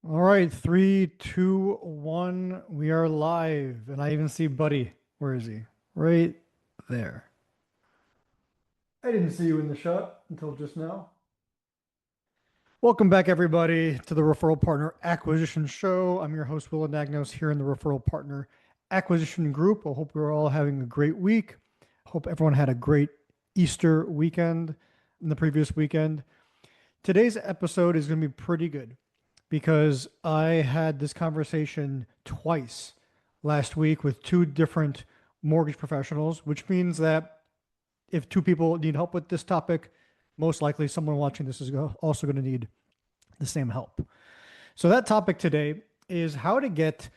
All right, three, two, one. We are live, and I even see Buddy. Where is he? Right there. I didn't see you in the shot until just now. Welcome back, everybody, to the Referral Partner Acquisition Show. I'm your host, Will Anagnos, here in the Referral Partner Acquisition Group. I hope you're all having a great week. Hope everyone had a great Easter weekend in the previous weekend. Today's episode is going to be pretty good because I had this conversation twice last week with two different mortgage professionals, which means that if two people need help with this topic, most likely someone watching this is also going to need the same help. So, that topic today is how to get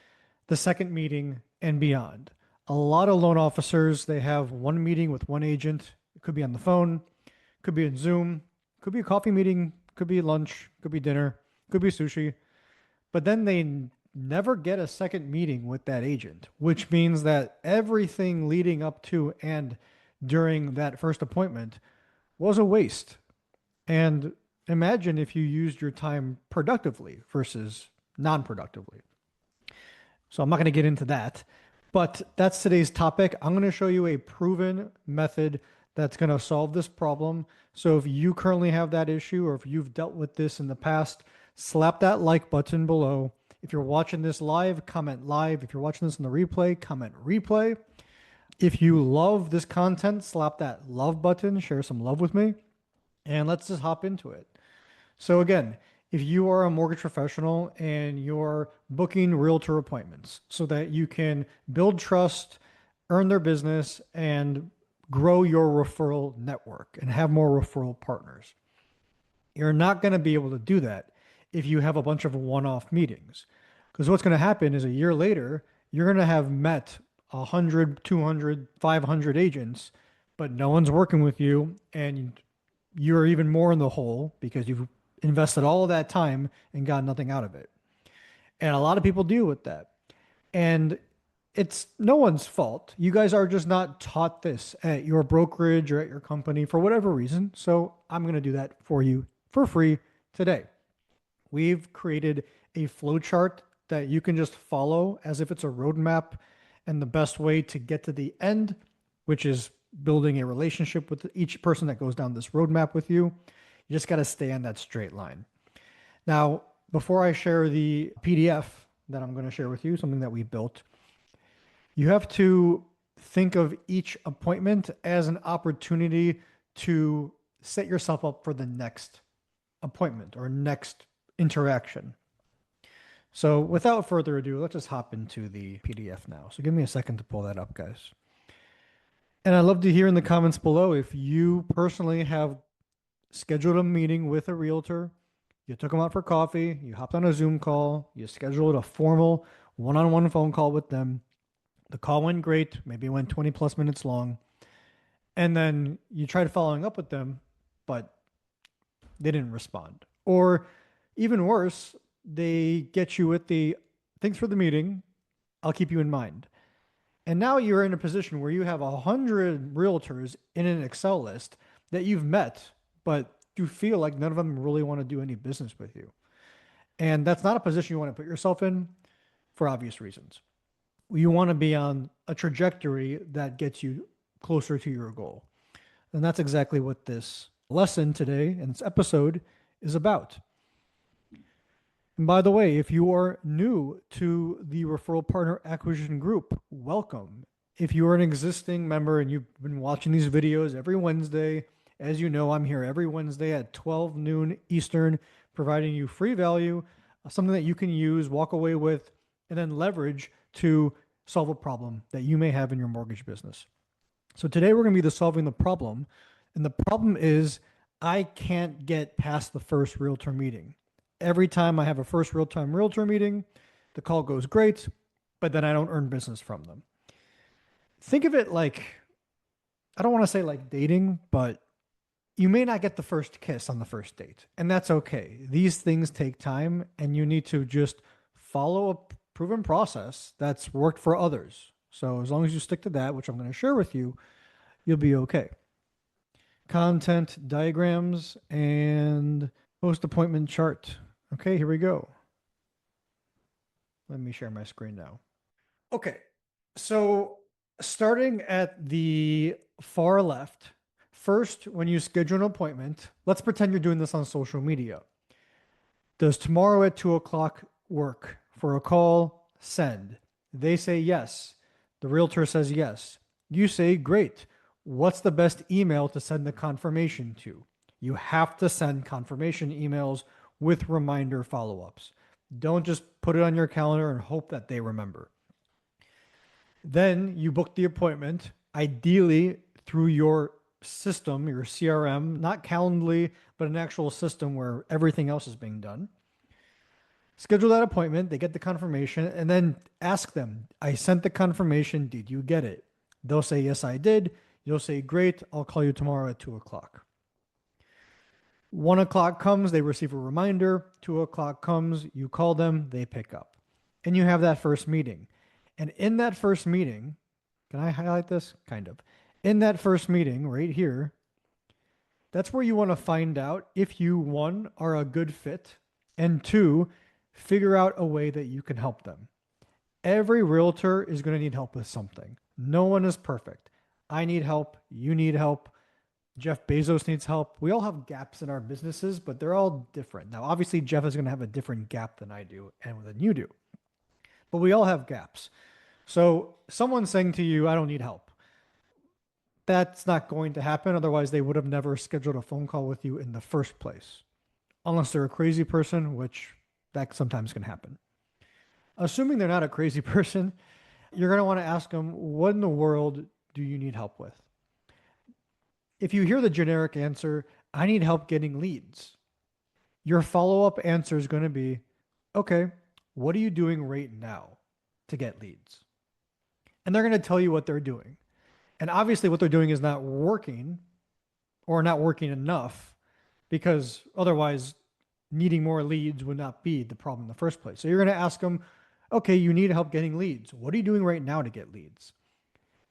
the second meeting and beyond. A lot of loan officers, they have one meeting with one agent. It could be on the phone, could be in Zoom, could be a coffee meeting, could be lunch, could be dinner, could be sushi, but then they never get a second meeting with that agent, which means that everything leading up to and during that first appointment was a waste. And imagine if you used your time productively versus non productively. So I'm not going to get into that, but that's today's topic. I'm going to show you a proven method that's going to solve this problem. So if you currently have that issue or if you've dealt with this in the past, slap that like button below. If you're watching this live, comment live. If you're watching this in the replay, comment replay. If you love this content, slap that love button, share some love with me, and let's just hop into it. So again, if you are a mortgage professional and you're booking realtor appointments so that you can build trust, earn their business, and grow your referral network and have more referral partners, you're not going to be able to do that if you have a bunch of one-off meetings. Because what's going to happen is a year later, you're going to have met 100, 200, 500 agents, but no one's working with you, and you're even more in the hole because you've invested all of that time and got nothing out of it. And a lot of people deal with that. And it's no one's fault. You guys are just not taught this at your brokerage or at your company for whatever reason. So I'm going to do that for you for free today. We've created a flow chart that you can just follow as if it's a roadmap and the best way to get to the end, which is building a relationship with each person that goes down this roadmap with you. You just got to stay on that straight line. Now, before I share the PDF that I'm going to share with you, something that we built, you have to think of each appointment as an opportunity to set yourself up for the next appointment or next interaction. So without further ado, let's just hop into the PDF now. So give me a second to pull that up, guys. And I'd love to hear in the comments below if you personally have scheduled a meeting with a realtor, you took them out for coffee, you hopped on a Zoom call, you scheduled a formal one-on-one phone call with them. The call went great, maybe it went 20 plus minutes long. And then you tried following up with them, but they didn't respond. Or even worse, they get you with the thanks for the meeting, I'll keep you in mind. And now you're in a position where you have 100 realtors in an Excel list that you've met, but you feel like none of them really want to do any business with you. And that's not a position you want to put yourself in for obvious reasons. You want to be on a trajectory that gets you closer to your goal. And that's exactly what this lesson today and this episode is about. And by the way, if you are new to the Referral Partner Acquisition Group, welcome. If you are an existing member and you've been watching these videos every Wednesday, as you know, I'm here every Wednesday at 12 noon Eastern, providing you free value, something that you can use, walk away with, and then leverage to solve a problem that you may have in your mortgage business. So today we're going to be solving the problem. And the problem is I can't get past the first realtor meeting. Every time I have a first real-time realtor meeting, the call goes great, but then I don't earn business from them. Think of it like, I don't want to say like dating, but you may not get the first kiss on the first date, and that's okay. These things take time, and you need to just follow a proven process that's worked for others. So as long as you stick to that, which I'm going to share with you, you'll be okay. Content, diagrams, and post appointment chart. Okay, here we go. Let me share my screen now. Okay. So starting at the far left, first, when you schedule an appointment, let's pretend you're doing this on social media. Does tomorrow at 2 o'clock work for a call? Send. They say yes. The realtor says yes. You say, great. What's the best email to send the confirmation to? You have to send confirmation emails with reminder follow ups. Don't just put it on your calendar and hope that they remember. Then you book the appointment, ideally through your system, your CRM, not Calendly, but an actual system where everything else is being done. Schedule that appointment, they get the confirmation, and then ask them, I sent the confirmation, did you get it? They'll say, yes, I did. You'll say, great, I'll call you tomorrow at 2 o'clock. 1 o'clock comes, they receive a reminder. 2 o'clock comes, you call them, they pick up. And you have that first meeting. And in that first meeting, can I highlight this? Kind of. In that first meeting right here, that's where you want to find out if you, one, are a good fit, and two, figure out a way that you can help them. Every realtor is going to need help with something. No one is perfect. I need help. You need help. Jeff Bezos needs help. We all have gaps in our businesses, but they're all different. Now, obviously, Jeff is going to have a different gap than I do and than you do, but we all have gaps. So someone saying to you, I don't need help, that's not going to happen. Otherwise, they would have never scheduled a phone call with you in the first place, unless they're a crazy person, which that sometimes can happen. Assuming they're not a crazy person, you're going to want to ask them, what in the world do you need help with? If you hear the generic answer, I need help getting leads, your follow-up answer is going to be, okay, what are you doing right now to get leads? And they're going to tell you what they're doing. And obviously what they're doing is not working or not working enough, because otherwise needing more leads would not be the problem in the first place. So you're going to ask them, okay, you need help getting leads. What are you doing right now to get leads?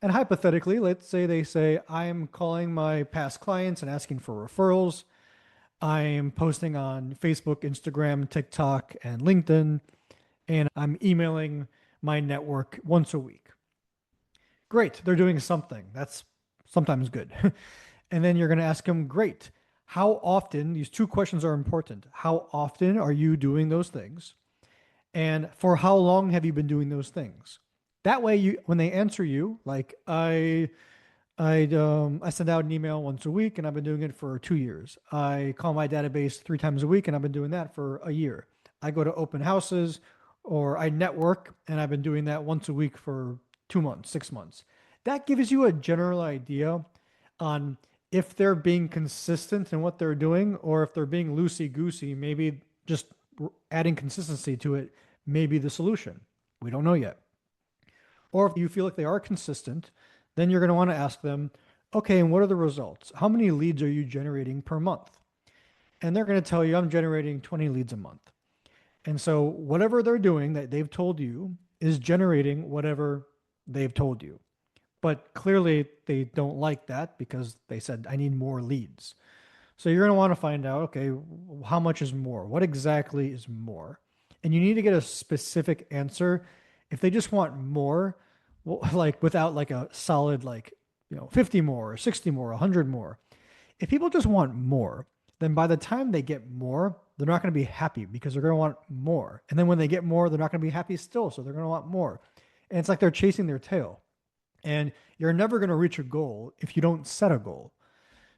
And hypothetically, let's say they say, I'm calling my past clients and asking for referrals. I'm posting on Facebook, Instagram, TikTok, and LinkedIn, and I'm emailing my network once a week. Great, they're doing something. That's sometimes good. And then you're going to ask them, great, how often, these two questions are important. How often are you doing those things? And for how long have you been doing those things? That way, you, when they answer you, like I send out an email once a week and I've been doing it for 2 years. I call my database 3 times a week and I've been doing that for a year. I go to open houses or I network and I've been doing that once a week for 2 months, 6 months. That gives you a general idea on if they're being consistent in what they're doing or if they're being loosey goosey. Maybe just adding consistency to it may be the solution. We don't know yet. Or if you feel like they are consistent, then you're going to want to ask them, okay, and what are the results? How many leads are you generating per month? And they're going to tell you, I'm generating 20 leads a month. And so whatever they're doing that they've told you is generating whatever they've told you. But clearly they don't like that because they said, I need more leads. So you're going to want to find out, okay, how much is more? What exactly is more? And you need to get a specific answer. If they just want more, well, like without like a solid, like, 50 more or 60 more, 100 more. If people just want more, then by the time they get more, they're not going to be happy because they're going to want more. And then when they get more, they're not going to be happy still. So they're going to want more. And it's like they're chasing their tail. And you're never going to reach a goal if you don't set a goal.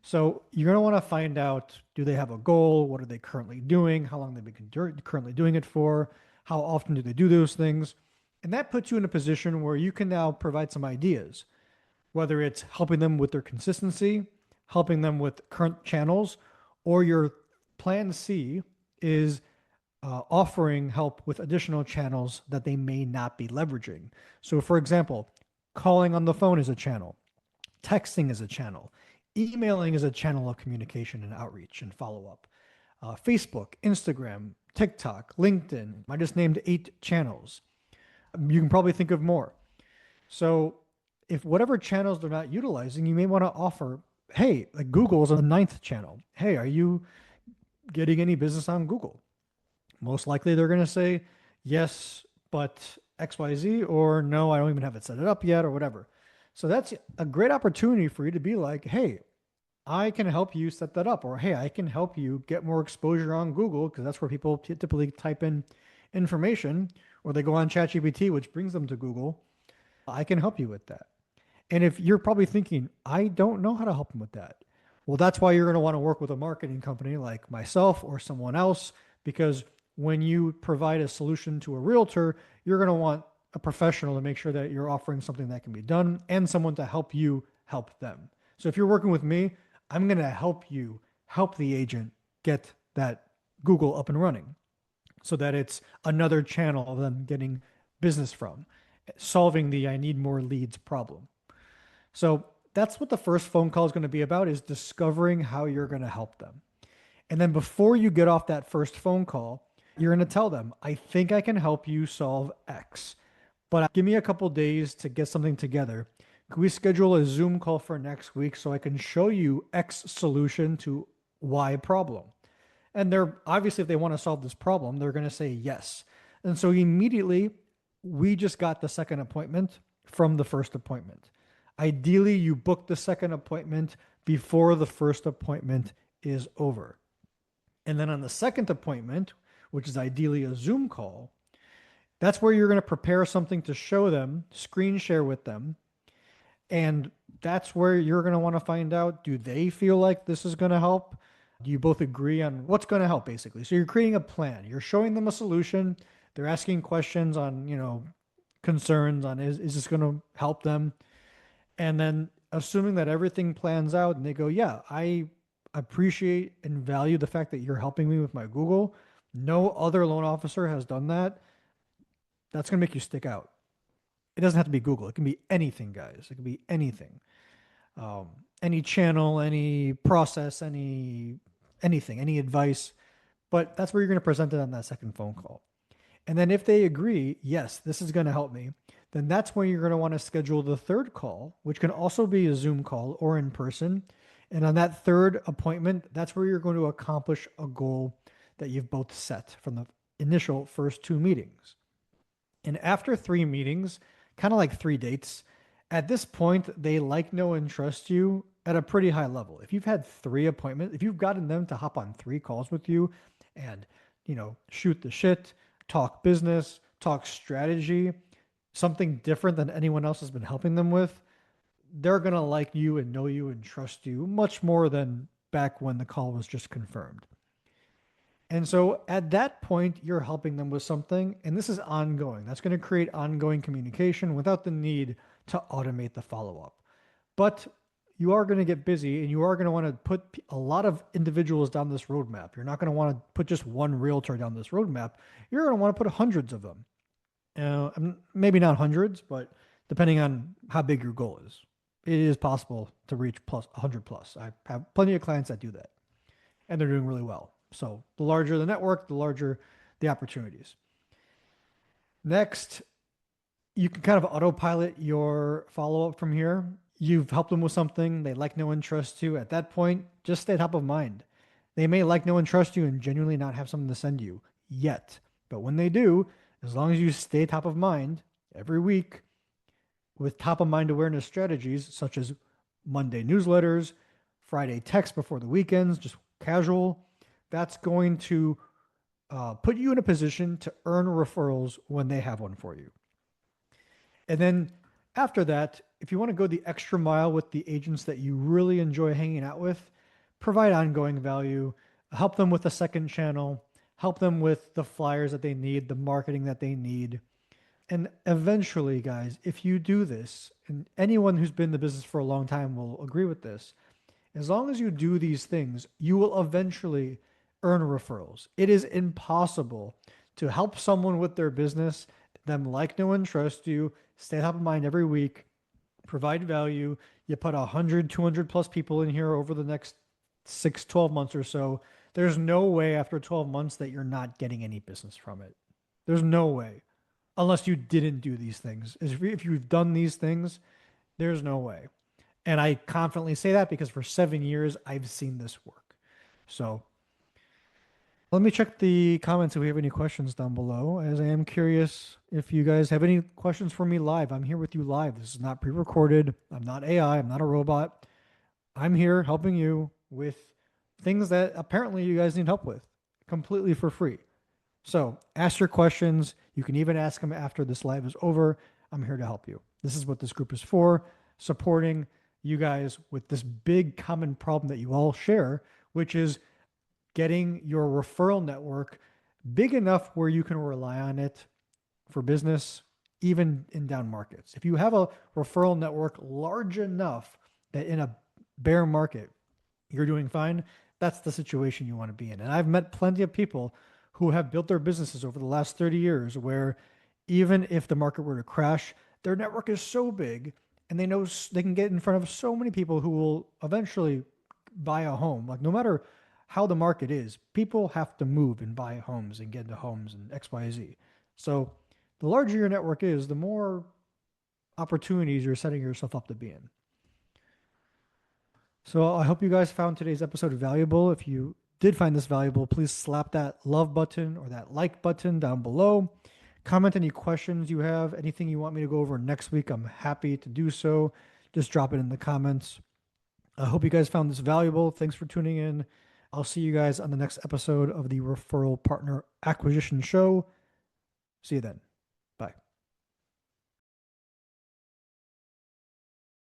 So you're going to want to find out, do they have a goal? What are they currently doing? How long they've been currently doing it for? How often do they do those things? And that puts you in a position where you can now provide some ideas, whether it's helping them with their consistency, helping them with current channels, or your plan C is offering help with additional channels that they may not be leveraging. So, for example, calling on the phone is a channel, texting is a channel, emailing is a channel of communication and outreach and follow up. Facebook, Instagram, TikTok, LinkedIn. I just named 8 channels. You can probably think of more. So if whatever channels they're not utilizing, you may want to offer, hey, like Google is a 9th channel. Hey, are you getting any business on Google? Most likely they're going to say, yes, but XYZ, or no, I don't even have it set it up yet, or whatever. So that's a great opportunity for you to be like, hey, I can help you set that up, or hey, I can help you get more exposure on Google because that's where people typically type in information, or they go on ChatGPT, which brings them to Google. I can help you with that. And if you're probably thinking, I don't know how to help them with that, well, that's why you're going to want to work with a marketing company like myself or someone else, because when you provide a solution to a realtor, you're going to want a professional to make sure that you're offering something that can be done and someone to help you help them. So if you're working with me, I'm going to help you help the agent get that Google up and running so that it's another channel of them getting business from, solving the I need more leads problem. So that's what the first phone call is going to be about, is discovering how you're going to help them. And then before you get off that first phone call, you're going to tell them, I think I can help you solve X, but give me a couple days to get something together. Can we schedule a Zoom call for next week so I can show you X solution to Y problem? And they're obviously, if they want to solve this problem, they're going to say yes. And so immediately, we just got the second appointment from the first appointment. Ideally, you book the second appointment before the first appointment is over. And then on the second appointment, which is ideally a Zoom call, that's where you're going to prepare something to show them, screen share with them. And that's where you're going to want to find out, do they feel like this is going to help? Do you both agree on what's going to help, basically? So you're creating a plan. You're showing them a solution. They're asking questions on, concerns on is this going to help them? And then assuming that everything plans out and they go, yeah, I appreciate and value the fact that you're helping me with my Google. No other loan officer has done that. That's going to make you stick out. It doesn't have to be Google. It can be anything, guys. It can be anything. Any channel, any process, anything, any advice. But that's where you're going to present it on that second phone call. And then if they agree, yes, this is going to help me, then that's when you're going to want to schedule the third call, which can also be a Zoom call or in person. And on that third appointment, that's where you're going to accomplish a goal that you've both set from the initial first two meetings. And after three meetings, kind of like three dates, at this point, they like, know, and trust you at a pretty high level. If you've had three appointments, if you've gotten them to hop on three calls with you and, shoot the shit, talk business, talk strategy, something different than anyone else has been helping them with, they're going to like you and know you and trust you much more than back when the call was just confirmed. And so at that point, you're helping them with something, and this is ongoing. That's going to create ongoing communication without the need to automate the follow up. But you are going to get busy and you are going to want to put a lot of individuals down this roadmap. You're not going to want to put just one realtor down this roadmap. You're going to want to put hundreds of them. Maybe not hundreds, but depending on how big your goal is, it is possible to reach plus 100 plus. I have plenty of clients that do that, and they're doing really well. So the larger the network, the larger the opportunities. Next, you can kind of autopilot your follow-up from here. You've helped them with something they like, know, and trust you. At that point, just stay top of mind. They may like, know, and trust you and genuinely not have something to send you yet. But when they do, as long as you stay top of mind every week with top of mind awareness strategies such as Monday newsletters, Friday text before the weekends, just casual, that's going to put you in a position to earn referrals when they have one for you. And then after that, if you want to go the extra mile with the agents that you really enjoy hanging out with, provide ongoing value, help them with a second channel, help them with the flyers that they need, the marketing that they need. And eventually, guys, if you do this, and anyone who's been in the business for a long time will agree with this, as long as you do these things, you will eventually earn referrals. It is impossible to help someone with their business, them like, know, and trust you, stay top of mind every week, provide value. You put 100, 200 plus people in here over the next 6, 12 months or so. There's no way after 12 months that you're not getting any business from it. There's no way. Unless you didn't do these things. If you've done these things, there's no way. And I confidently say that because for 7 years, I've seen this work. So Let me check the comments if we have any questions down below, as I am curious if you guys have any questions for me live. I'm here with you live. This is not pre-recorded. I'm not AI. I'm not a robot. I'm here helping you with things that apparently you guys need help with completely for free. So ask your questions. You can even ask them after this live is over. I'm here to help you. This is what this group is for, supporting you guys with this big common problem that you all share, which is getting your referral network big enough where you can rely on it for business, even in down markets. If you have a referral network large enough that in a bear market, you're doing fine, that's the situation you want to be in. And I've met plenty of people who have built their businesses over the last 30 years where even if the market were to crash, their network is so big and they know they can get in front of so many people who will eventually buy a home. Like no matter how the market is, people have to move and buy homes and get into homes and XYZ. So the larger your network is, the more opportunities you're setting yourself up to be in. So I hope you guys found today's episode valuable. If you did find this valuable, please slap that love button or that like button down below. Comment any questions you have, anything you want me to go over next week. I'm happy to do so. Just drop it in the comments. I hope you guys found this valuable. Thanks for tuning in. I'll see you guys on the next episode of the Referral Partner Acquisition Show. See you then.